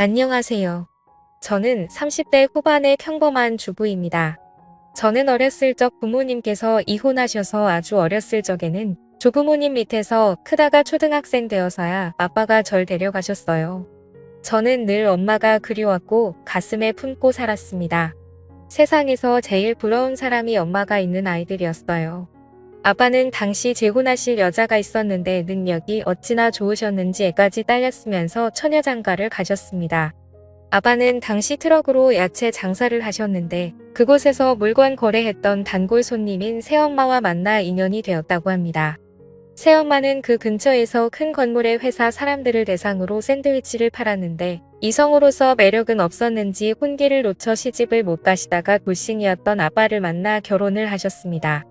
안녕하세요. 저는 30대 후반의 평범한 주부입니다. 저는 어렸을 적 부모님께서 이혼하셔서 아주 어렸을 적에는 조부모님 밑에서 크다가 초등학생 되어서야 아빠가 절 데려가셨어요. 저는 늘 엄마가 그리웠고 가슴에 품고 살았습니다. 세상에서 제일 부러운 사람이 엄마가 있는 아이들이었어요. 아빠는 당시 재혼하실 여자가 있었는데 능력이 어찌나 좋으셨는지 애까지 딸렸으면서 처녀장가를 가셨습니다. 아빠는 당시 트럭으로 야채 장사를 하셨는데 그곳에서 물건 거래했던 단골 손님인 새엄마와 만나 인연이 되었다고 합니다. 새엄마는 그 근처에서 큰 건물의 회사 사람들을 대상으로 샌드위치를 팔았는데 이성으로서 매력은 없었는지 혼기를 놓쳐 시집을 못 가시다가 돌싱이었던 아빠를 만나 결혼을 하셨습니다.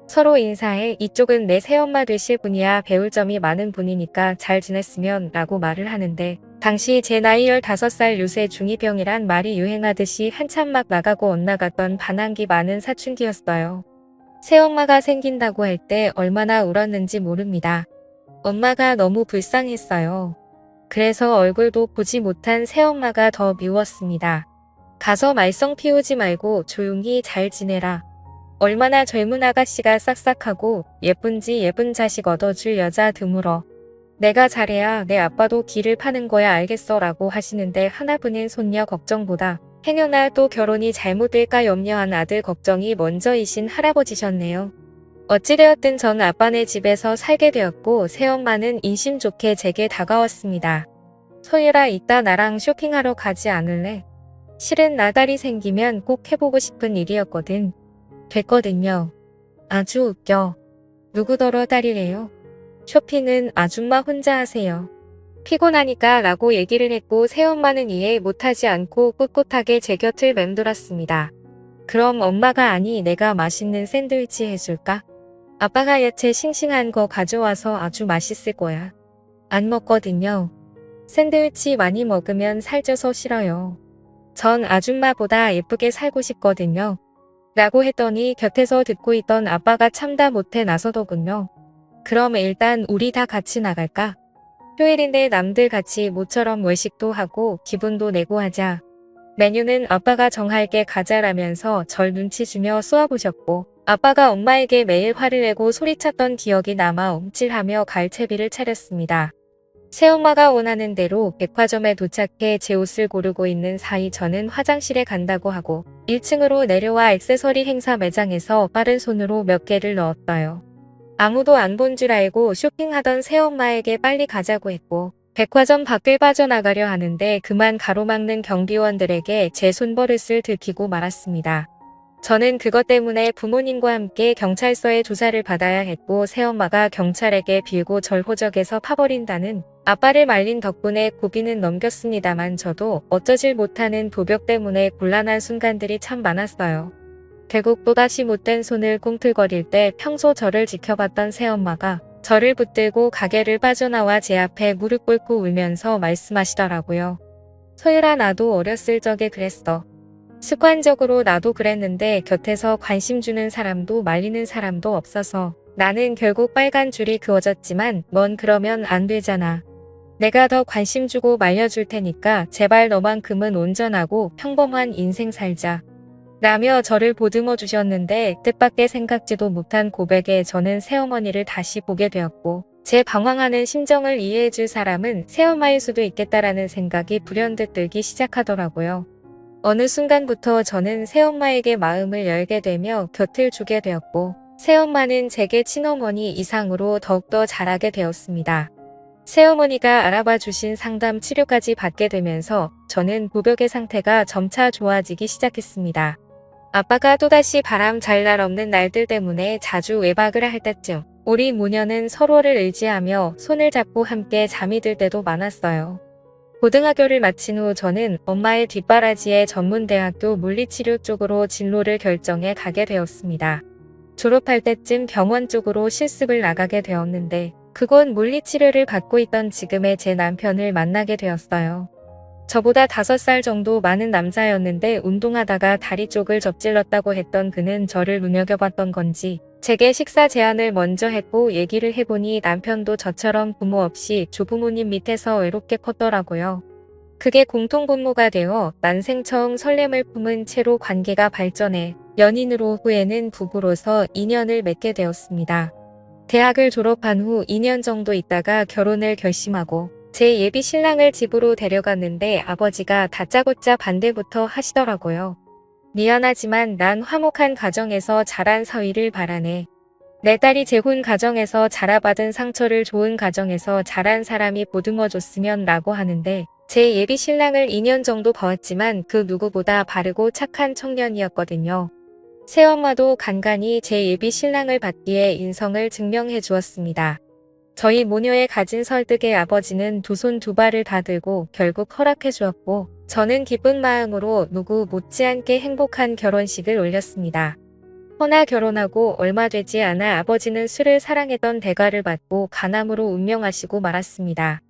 서로 인사해 이쪽은 내 새엄마 되실 분이야 배울 점이 많은 분이니까 잘 지냈으면 라고 말을 하는데 당시 제 나이 15살 요새 중2병이란 말이 유행하듯이 한참 막 나가고 엇나갔던 반항기 많은 사춘기였어요. 새엄마가 생긴다고 할 때 얼마나 울었는지 모릅니다. 엄마가 너무 불쌍했어요. 그래서 얼굴도 보지 못한 새엄마가 더 미웠습니다. 가서 말썽 피우지 말고 조용히 잘 지내라. 얼마나 젊은 아가씨가 싹싹하고 예쁜지 예쁜 자식 얻어줄 여자 드물어. 내가 잘해야 내 아빠도 기를 파는 거야 알겠어 라고 하시는데 하나뿐인 손녀 걱정보다 행여나 또 결혼이 잘못될까 염려한 아들 걱정이 먼저이신 할아버지셨네요. 어찌되었든 전 아빠네 집에서 살게 되었고 새엄마는 인심 좋게 제게 다가왔습니다. 소율아 이따 나랑 쇼핑하러 가지 않을래? 실은 나달이 생기면 꼭 해보고 싶은 일이었거든. 됐거든요. 아주 웃겨. 누구더러 딸이래요? 쇼핑은 아줌마 혼자 하세요. 피곤하니까 라고 얘기를 했고 새엄마는 이해 못하지 않고 꿋꿋하게 제 곁을 맴돌았습니다. 그럼 엄마가 아니 내가 맛있는 샌드위치 해줄까? 아빠가 야채 싱싱한 거 가져와서 아주 맛있을 거야. 안 먹거든요. 샌드위치 많이 먹으면 살쪄서 싫어요. 전 아줌마보다 예쁘게 살고 싶거든요. 라고 했더니 곁에서 듣고 있던 아빠가 참다 못해 나서더군요. 그럼 일단 우리 다 같이 나갈까? 휴일인데 남들 같이 모처럼 외식도 하고 기분도 내고 하자. 메뉴는 아빠가 정할게 가자라면서 절 눈치 주며 쏘아보셨고 아빠가 엄마에게 매일 화를 내고 소리쳤던 기억이 남아 움찔하며 갈채비를 차렸습니다. 새엄마가 원하는 대로 백화점에 도착해 제 옷을 고르고 있는 사이 저는 화장실에 간다고 하고 1층으로 내려와 액세서리 행사 매장에서 빠른 손으로 몇 개를 넣었어요. 아무도 안 본 줄 알고 쇼핑하던 새엄마에게 빨리 가자고 했고 백화점 밖을 빠져나가려 하는데 그만 가로막는 경비원들에게 제 손버릇을 들키고 말았습니다. 저는 그것 때문에 부모님과 함께 경찰서에 조사를 받아야 했고 새엄마가 경찰에게 빌고 절 호적에서 파버린다는 아빠를 말린 덕분에 고비는 넘겼습니다만 저도 어쩌질 못하는 도벽 때문에 곤란한 순간들이 참 많았어요. 결국 또다시 못된 손을 꿈틀거릴 때 평소 저를 지켜봤던 새엄마가 저를 붙들고 가게를 빠져나와 제 앞에 무릎 꿇고 울면서 말씀하시더라고요. 소율아 나도 어렸을 적에 그랬어. 습관적으로 나도 그랬는데 곁에서 관심 주는 사람도 말리는 사람도 없어서 나는 결국 빨간 줄이 그어졌지만 넌 그러면 안 되잖아. 내가 더 관심 주고 말려줄 테니까 제발 너만큼은 온전하고 평범한 인생 살자. 라며 저를 보듬어 주셨는데 뜻밖의 생각지도 못한 고백에 저는 새어머니를 다시 보게 되었고 제 방황하는 심정을 이해해줄 사람은 새엄마일 수도 있겠다라는 생각이 불현듯 들기 시작하더라고요. 어느 순간부터 저는 새엄마에게 마음을 열게 되며 곁을 주게 되었고 새엄마는 제게 친어머니 이상으로 더욱더 잘하게 되었습니다. 새어머니가 알아봐 주신 상담 치료까지 받게 되면서 저는 도벽의 상태가 점차 좋아지기 시작했습니다. 아빠가 또다시 바람 잘 날 없는 날들 때문에 자주 외박을 할 때쯤 우리 모녀는 서로를 의지하며 손을 잡고 함께 잠이 들 때도 많았어요. 고등학교를 마친 후 저는 엄마의 뒷바라지에 전문대학교 물리치료 쪽으로 진로를 결정해 가게 되었습니다. 졸업할 때쯤 병원 쪽으로 실습을 나가게 되었는데 그곳 물리치료를 받고 있던 지금의 제 남편을 만나게 되었어요. 저보다 5살 정도 많은 남자였는데 운동하다가 다리 쪽을 접질렀다고 했던 그는 저를 눈여겨봤던 건지 제게 식사 제안을 먼저 했고 얘기를 해보니 남편도 저처럼 부모 없이 조부모님 밑에서 외롭게 컸더라고요. 그게 공통분모가 되어 난생 처음 설렘을 품은 채로 관계가 발전해 연인으로 후에는 부부로서 인연을 맺게 되었습니다. 대학을 졸업한 후 2년 정도 있다가 결혼을 결심하고 제 예비 신랑을 집으로 데려갔는데 아버지가 다짜고짜 반대부터 하시더라고요. 미안하지만 난 화목한 가정에서 자란 사위를 바라네. 내 딸이 재혼 가정에서 자라받은 상처를 좋은 가정에서 자란 사람이 보듬어줬으면 라고 하는데 제 예비 신랑을 2년 정도 봐왔지만 그 누구보다 바르고 착한 청년이었거든요. 새엄마도 간간히 제 예비 신랑을 받기에 인성을 증명해 주었습니다. 저희 모녀의 가진 설득에 아버지는 두 손 두 발을 다 들고 결국 허락해 주었고 저는 기쁜 마음으로 누구 못지않게 행복한 결혼식을 올렸습니다. 허나 결혼하고 얼마 되지 않아 아버지는 술을 사랑했던 대가를 받고 간암으로 운명하시고 말았습니다.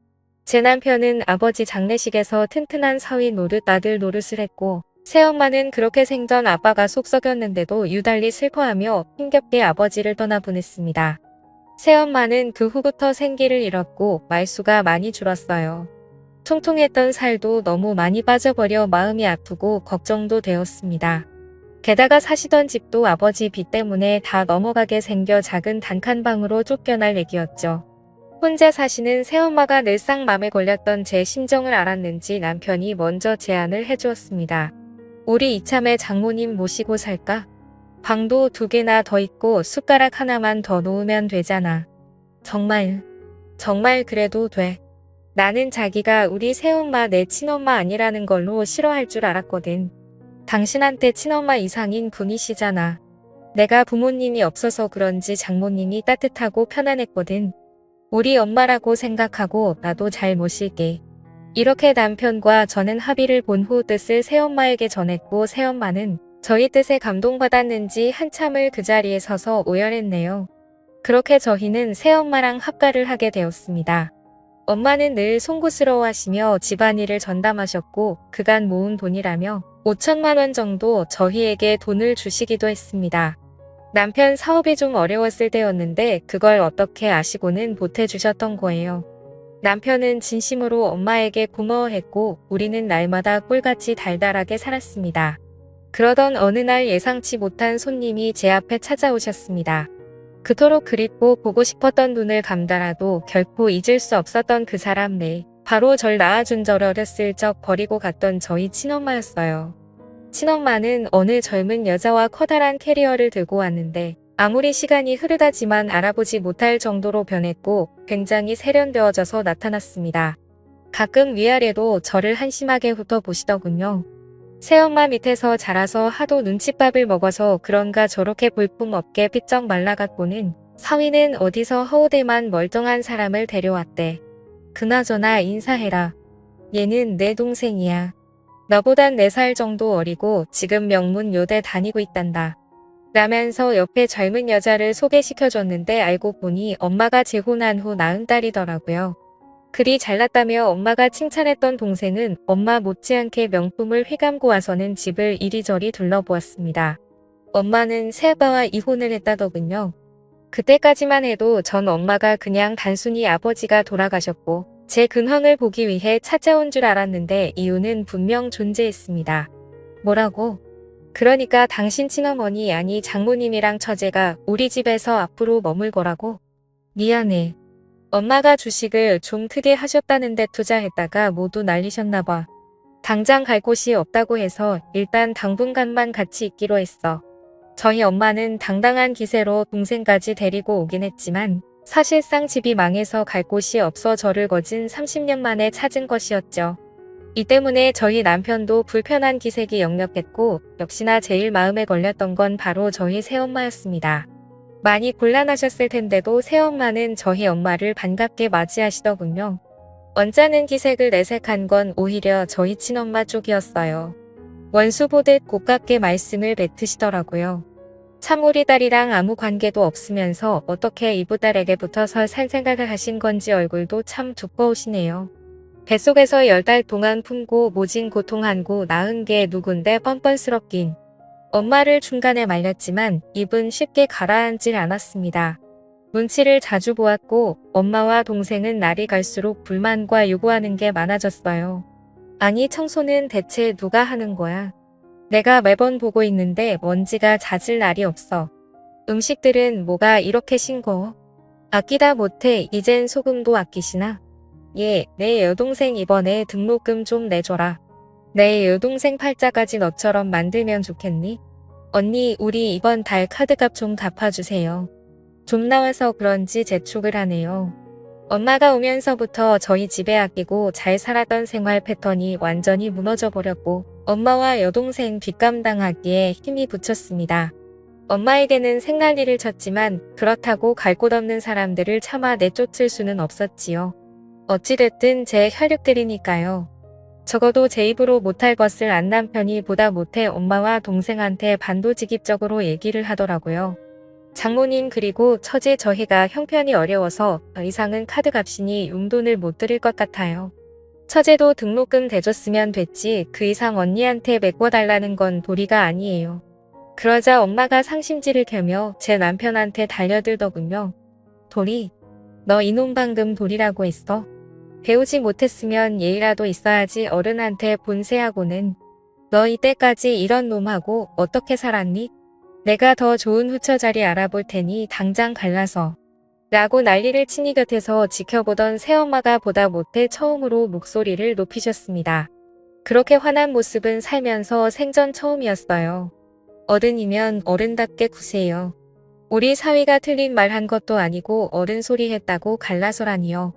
제 남편은 아버지 장례식에서 튼튼한 사위 노릇 아들 노릇을 했고 새엄마는 그렇게 생전 아빠가 속 썩였는데도 유달리 슬퍼하며 힘겹게 아버지를 떠나보냈습니다. 새엄마는 그 후부터 생기를 잃었고 말수가 많이 줄었어요. 통통했던 살도 너무 많이 빠져버려 마음이 아프고 걱정도 되었습니다. 게다가 사시던 집도 아버지 빚 때문에 다 넘어가게 생겨 작은 단칸방으로 쫓겨날 얘기였죠. 혼자 사시는 새엄마가 늘상 맘에 걸렸던 제 심정을 알았는지 남편이 먼저 제안을 해주었습니다. 우리 이참에 장모님 모시고 살까? 방도 2개나 더 있고 숟가락 하나만 더 놓으면 되잖아. 정말 그래도 돼. 나는 자기가 우리 새엄마 내 친엄마 아니라는 걸로 싫어할 줄 알았거든. 당신한테 친엄마 이상인 분이시잖아. 내가 부모님이 없어서 그런지 장모님이 따뜻하고 편안했거든. 우리 엄마라고 생각하고 나도 잘 모실게. 이렇게 남편과 저는 합의를 본 후 뜻을 새엄마에게 전했고 새엄마는 저희 뜻에 감동받았는지 한참을 그 자리에 서서 오열했네요. 그렇게 저희는 새엄마랑 합가를 하게 되었습니다. 엄마는 늘 송구스러워하시며 집안일을 전담하셨고 그간 모은 돈이라며 5천만 원 정도 저희에게 돈을 주시기도 했습니다. 남편 사업이 좀 어려웠을 때였는데 그걸 어떻게 아시고는 보태주셨던 거예요. 남편은 진심으로 엄마에게 고마워했고 우리는 날마다 꿀같이 달달하게 살았습니다. 그러던 어느 날 예상치 못한 손님이 제 앞에 찾아오셨습니다. 그토록 그립고 보고 싶었던 눈을 감다라도 결코 잊을 수 없었던 그 사람 바로 절 낳아준 절 어렸을 적 버리고 갔던 저희 친엄마였어요. 친엄마는 어느 젊은 여자와 커다란 캐리어를 들고 왔는데 아무리 시간이 흐르다지만 알아보지 못할 정도로 변했고 굉장히 세련되어져서 나타났습니다. 가끔 위아래로 저를 한심하게 훑어보시더군요. 새엄마 밑에서 자라서 하도 눈칫밥을 먹어서 그런가 저렇게 볼품없게 삐쩍 말라갔고는 사위는 어디서 허우대만 멀쩡한 사람을 데려왔대. 그나저나 인사해라. 얘는 내 동생이야. 너보단 4살 정도 어리고 지금 명문 요대 다니고 있단다. 라면서 옆에 젊은 여자를 소개시켜줬는데 알고 보니 엄마가 재혼한 후 낳은 딸이더라고요. 그리 잘났다며 엄마가 칭찬했던 동생은 엄마 못지않게 명품을 휘감고 와서는 집을 이리저리 둘러보았습니다. 엄마는 새아빠와 이혼을 했다더군요. 그때까지만 해도 전 엄마가 그냥 단순히 아버지가 돌아가셨고 제 근황을 보기 위해 찾아온 줄 알았는데 이유는 분명 존재했습니다. 뭐라고? 그러니까 당신 친어머니 아니 장모님이랑 처제가 우리 집에서 앞으로 머물 거라고? 미안해. 엄마가 주식을 좀 크게 하셨다는데 투자했다가 모두 날리셨나봐. 당장 갈 곳이 없다고 해서 일단 당분간만 같이 있기로 했어. 저희 엄마는 당당한 기세로 동생까지 데리고 오긴 했지만 사실상 집이 망해서 갈 곳이 없어 저를 거진 30년 만에 찾은 것이었죠. 이 때문에 저희 남편도 불편한 기색이 역력했고 역시나 제일 마음에 걸렸던 건 바로 저희 새엄마였습니다. 많이 곤란하셨을 텐데도 새엄마는 저희 엄마를 반갑게 맞이하시더군요. 언짢은 기색을 내색한 건 오히려 저희 친엄마 쪽이었어요. 원수 보듯 고깝게 말씀을 뱉으시더라고요. 참 우리 딸이랑 아무 관계도 없으면서 어떻게 이부딸에게 붙어서 살 생각을 하신 건지 얼굴도 참 두꺼우시네요. 뱃속에서 10달 동안 품고 모진 고통한고 낳은 게 누군데 뻔뻔스럽긴. 엄마를 중간에 말렸지만 입은 쉽게 가라앉질 않았습니다. 눈치를 자주 보았고 엄마와 동생은 날이 갈수록 불만과 요구하는 게 많아졌어요. 아니 청소는 대체 누가 하는 거야? 내가 매번 보고 있는데 먼지가 잦을 날이 없어. 음식들은 뭐가 이렇게 싱거워? 아끼다 못해 이젠 소금도 아끼시나? 예, 내 여동생 이번에 등록금 좀 내줘라. 내 여동생 팔자까지 너처럼 만들면 좋겠니? 언니, 우리 이번 달 카드값 좀 갚아주세요. 좀 나와서 그런지 재촉을 하네요. 엄마가 오면서부터 저희 집에 아끼고 잘 살았던 생활 패턴이 완전히 무너져 버렸고 엄마와 여동생 뒷감당하기에 힘이 붙였습니다. 엄마에게는 생난리를 쳤지만 그렇다고 갈 곳 없는 사람들을 차마 내쫓을 수는 없었지요. 어찌됐든 제 혈육들이니까요. 적어도 제 입으로 못할 것을 안 남편이 보다 못해 엄마와 동생한테 반도직입적으로 얘기를 하더라고요. 장모님 그리고 처제 저희가 형편이 어려워서 더 이상은 카드값이니 용돈을 못 드릴 것 같아요. 처제도 등록금 대줬으면 됐지 그 이상 언니한테 메꿔달라는 건 도리가 아니에요. 그러자 엄마가 상심지를 겨며 제 남편한테 달려들더군요. 도리, 너 이놈 방금 도리라고 했어? 배우지 못했으면 예의라도 있어야지 어른한테 본세하고는. 너 이때까지 이런 놈하고 어떻게 살았니? 내가 더 좋은 후처 자리 알아볼 테니 당장 갈라서. 라고 난리를 치니 곁에서 지켜보던 새엄마가 보다 못해 처음으로 목소리를 높이셨습니다. 그렇게 화난 모습은 살면서 생전 처음이었어요. 어른이면 어른답게 구세요. 우리 사위가 틀린 말 한 것도 아니고 어른 소리 했다고 갈라서라니요.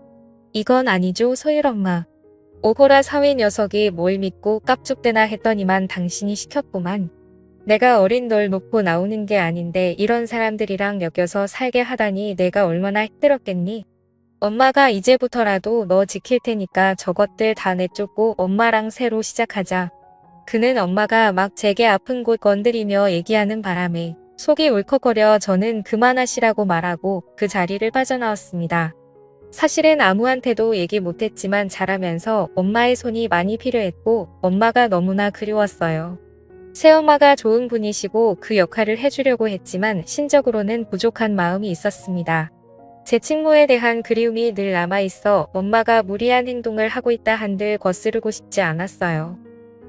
이건 아니죠 소일엄마. 오호라 사위 녀석이 뭘 믿고 깝죽대나 했더니만 당신이 시켰구만. 내가 어린 널 놓고 나오는 게 아닌데 이런 사람들이랑 엮여서 살게 하다니 내가 얼마나 힘들었겠니? 엄마가 이제부터라도 너 지킬 테니까 저것들 다 내쫓고 엄마랑 새로 시작하자. 그는 엄마가 막 제게 아픈 곳 건드리며 얘기하는 바람에 속이 울컥거려 저는 그만하시라고 말하고 그 자리를 빠져나왔습니다. 사실은 아무한테도 얘기 못했지만 자라면서 엄마의 손이 많이 필요했고 엄마가 너무나 그리웠어요. 새엄마가 좋은 분이시고 그 역할을 해주려고 했지만 신적으로는 부족한 마음이 있었습니다. 제 친모에 대한 그리움이 늘 남아있어 엄마가 무리한 행동을 하고 있다 한들 거스르고 싶지 않았어요.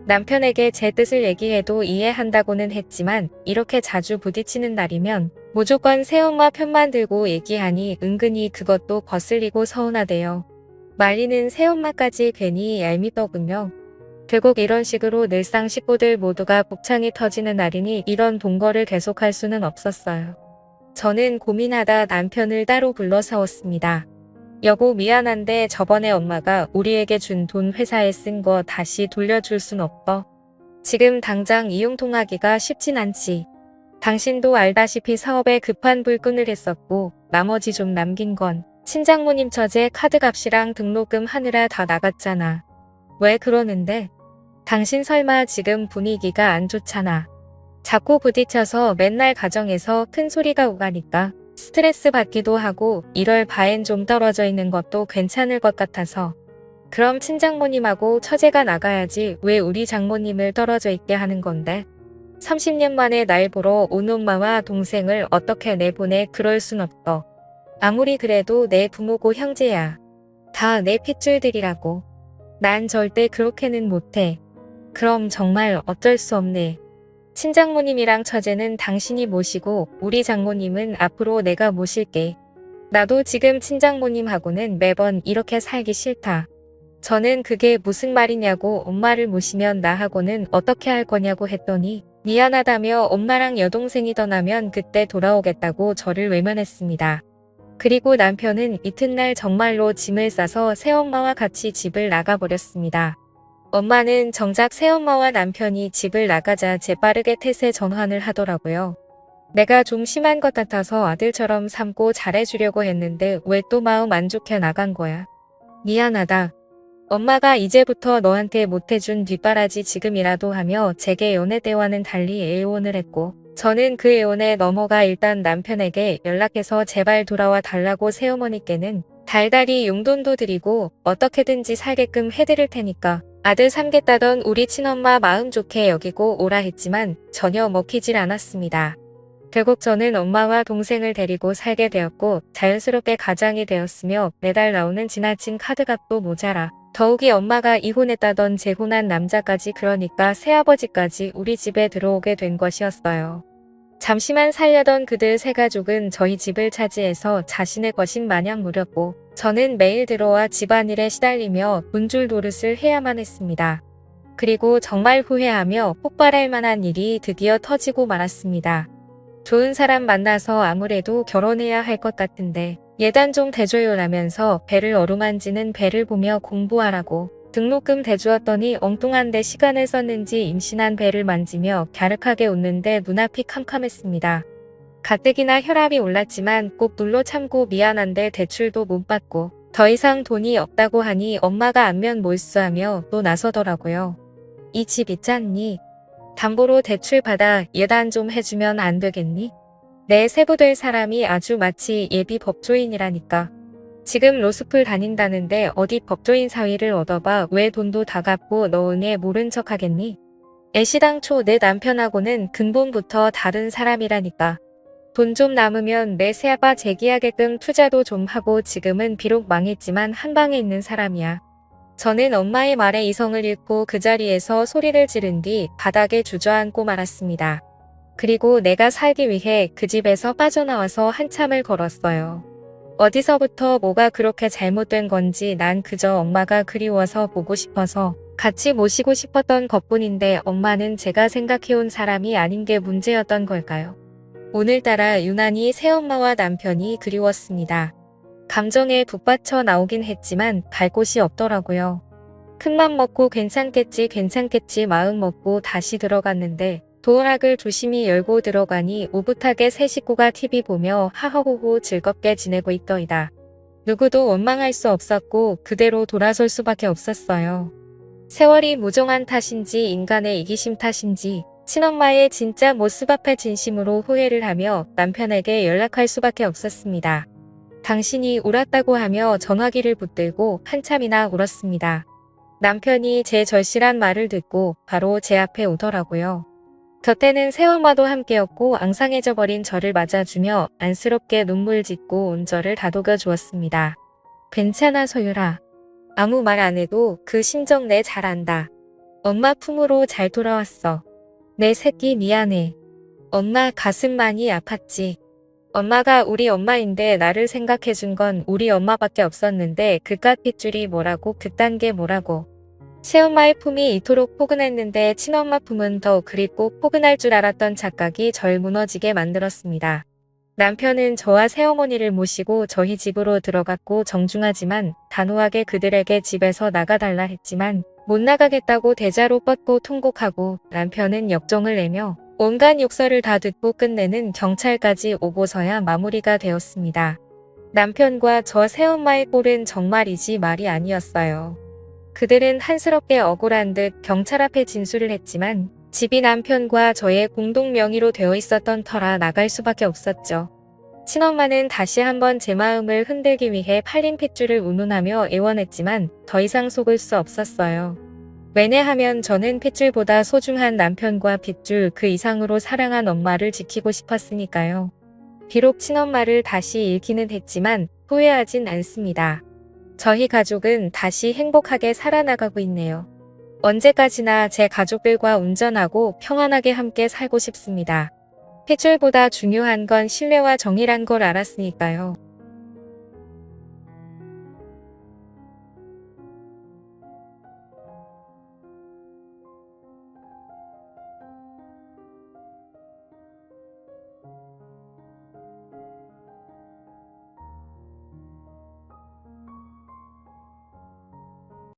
남편에게 제 뜻을 얘기해도 이해한다고는 했지만 이렇게 자주 부딪히는 날이면 무조건 새엄마 편만 들고 얘기하니 은근히 그것도 거슬리고 서운하대요. 말리는 새엄마까지 괜히 얄밉더군요. 결국 이런 식으로 늘상 식구들 모두가 복창이 터지는 날이니 이런 동거를 계속할 수는 없었어요. 저는 고민하다 남편을 따로 불러 세웠습니다. 여보 미안한데 저번에 엄마가 우리에게 준 돈 회사에 쓴 거 다시 돌려줄 순 없어. 지금 당장 이용통하기가 쉽진 않지. 당신도 알다시피 사업에 급한 불끈을 했었고 나머지 좀 남긴 건 친장모님 처제 카드값이랑 등록금 하느라 다 나갔잖아. 왜 그러는데? 당신 설마 지금 분위기가 안 좋잖아. 자꾸 부딪혀서 맨날 가정에서 큰 소리가 오가니까 스트레스 받기도 하고 이럴 바엔 좀 떨어져 있는 것도 괜찮을 것 같아서. 그럼 친장모님하고 처제가 나가야지 왜 우리 장모님을 떨어져 있게 하는 건데. 30년 만에 날 보러 온 엄마와 동생을 어떻게 내보내 그럴 순 없어. 아무리 그래도 내 부모고 형제야. 다 내 핏줄들이라고. 난 절대 그렇게는 못해. 그럼 정말 어쩔 수 없네. 친장모님이랑 처제는 당신이 모시고 우리 장모님은 앞으로 내가 모실게. 나도 지금 친장모님하고는 매번 이렇게 살기 싫다. 저는 그게 무슨 말이냐고 엄마를 모시면 나하고는 어떻게 할 거냐고 했더니 미안하다며 엄마랑 여동생이 떠나면 그때 돌아오겠다고 저를 외면했습니다. 그리고 남편은 이튿날 정말로 짐을 싸서 새엄마와 같이 집을 나가버렸습니다. 엄마는 정작 새엄마와 남편이 집을 나가자 재빠르게 태세 전환을 하더라고요. 내가 좀 심한 것 같아서 아들처럼 삼고 잘해주려고 했는데 왜 또 마음 안 좋게 나간 거야. 미안하다. 엄마가 이제부터 너한테 못해준 뒷바라지 지금이라도 하며 제게 연애 때와는 달리 애원을 했고 저는 그 애원에 넘어가 일단 남편에게 연락해서 제발 돌아와 달라고 새어머니께는 달달이 용돈도 드리고 어떻게든지 살게끔 해드릴 테니까 아들 삼겠다던 우리 친엄마 마음 좋게 여기고 오라 했지만 전혀 먹히질 않았습니다. 결국 저는 엄마와 동생을 데리고 살게 되었고 자연스럽게 가장이 되었으며 매달 나오는 지나친 카드값도 모자라 더욱이 엄마가 이혼했다던 재혼한 남자까지 그러니까 새아버지까지 우리 집에 들어오게 된 것이었어요. 잠시만 살려던 그들 세 가족은 저희 집을 차지해서 자신의 것인 마냥 누렸고 저는 매일 들어와 집안일에 시달리며 돈줄 노릇을 해야만 했습니다. 그리고 정말 후회하며 폭발할 만한 일이 드디어 터지고 말았습니다. 좋은 사람 만나서 아무래도 결혼해야 할 것 같은데 예단 좀 대줘요라면서 배를 어루만지는 배를 보며 공부하라고 등록금 대주었더니 엉뚱한데 시간을 썼는지 임신한 배를 만지며 갸륵하게 웃는데 눈앞이 캄캄했습니다. 가뜩이나 혈압이 올랐지만 꼭 눌러 참고 미안한데 대출도 못 받고 더 이상 돈이 없다고 하니 엄마가 안면 몰수하며 또 나서더라고요. 이 집 있잖니? 담보로 대출 받아 예단 좀 해주면 안 되겠니? 내 세부될 사람이 아주 마치 예비 법조인이라니까. 지금 로스쿨 다닌다는데 어디 법조인 사위를 얻어봐 왜 돈도 다 갚고 너 은혜 모른 척 하겠니? 애시당초 내 남편하고는 근본부터 다른 사람이라니까. 돈 좀 남으면 내 새아빠 재기하게끔 투자도 좀 하고 지금은 비록 망했지만 한방에 있는 사람이야. 저는 엄마의 말에 이성을 잃고 그 자리에서 소리를 지른 뒤 바닥에 주저앉고 말았습니다. 그리고 내가 살기 위해 그 집에서 빠져나와서 한참을 걸었어요. 어디서부터 뭐가 그렇게 잘못된 건지 난 그저 엄마가 그리워서 보고 싶어서 같이 모시고 싶었던 것뿐인데 엄마는 제가 생각해온 사람이 아닌 게 문제였던 걸까요? 오늘따라 유난히 새엄마와 남편이 그리웠습니다. 감정에 북받쳐 나오긴 했지만 갈 곳이 없더라고요. 큰맘 먹고 괜찮겠지 마음 먹고 다시 들어갔는데 도어락을 조심히 열고 들어가니 오붓하게 세 식구가 TV 보며 하하호호 즐겁게 지내고 있더이다. 누구도 원망할 수 없었고 그대로 돌아설 수밖에 없었어요. 세월이 무정한 탓인지 인간의 이기심 탓인지 친엄마의 진짜 모습 앞에 진심으로 후회를 하며 남편에게 연락할 수밖에 없었습니다. 당신이 울었다고 하며 전화기를 붙들고 한참이나 울었습니다. 남편이 제 절실한 말을 듣고 바로 제 앞에 오더라고요. 곁에는 새엄마도 함께였고 앙상해져 버린 저를 맞아주며 안쓰럽게 눈물 짓고 온저를 다독여 주었습니다. 괜찮아 소율아. 아무 말 안 해도 그 심정 내 잘 안다. 엄마 품으로 잘 돌아왔어. 내 새끼 미안해. 엄마 가슴 많이 아팠지. 엄마가 우리 엄마인데 나를 생각해준 건 우리 엄마밖에 없었는데 그깟 핏줄이 뭐라고 그딴 게 뭐라고. 새엄마의 품이 이토록 포근했는데 친엄마 품은 더 그립고 포근할 줄 알았던 착각이 절 무너지게 만들었습니다. 남편은 저와 새어머니를 모시고 저희 집으로 들어갔고 정중하지만 단호하게 그들에게 집에서 나가달라 했지만 못 나가겠다고 대자로 뻗고 통곡하고 남편은 역정을 내며 온갖 욕설을 다 듣고 끝내는 경찰까지 오고서야 마무리가 되었습니다. 남편과 저 새엄마의 꼴은 정말이지 말이 아니었어요. 그들은 한스럽게 억울한 듯 경찰 앞에 진술을 했지만 집이 남편과 저의 공동 명의로 되어 있었던 터라 나갈 수밖에 없었죠. 친엄마는 다시 한번 제 마음을 흔들기 위해 팔린 핏줄을 운운하며 애원했지만 더 이상 속을 수 없었어요. 왜냐하면 저는 핏줄보다 소중한 남편과 핏줄 그 이상으로 사랑한 엄마를 지키고 싶었으니까요. 비록 친엄마를 다시 잃기는 했지만 후회하진 않습니다. 저희 가족은 다시 행복하게 살아나가고 있네요. 언제까지나 제 가족들과 온전하고 평안하게 함께 살고 싶습니다. 핏줄보다 중요한 건 신뢰와 정의란 걸 알았으니까요.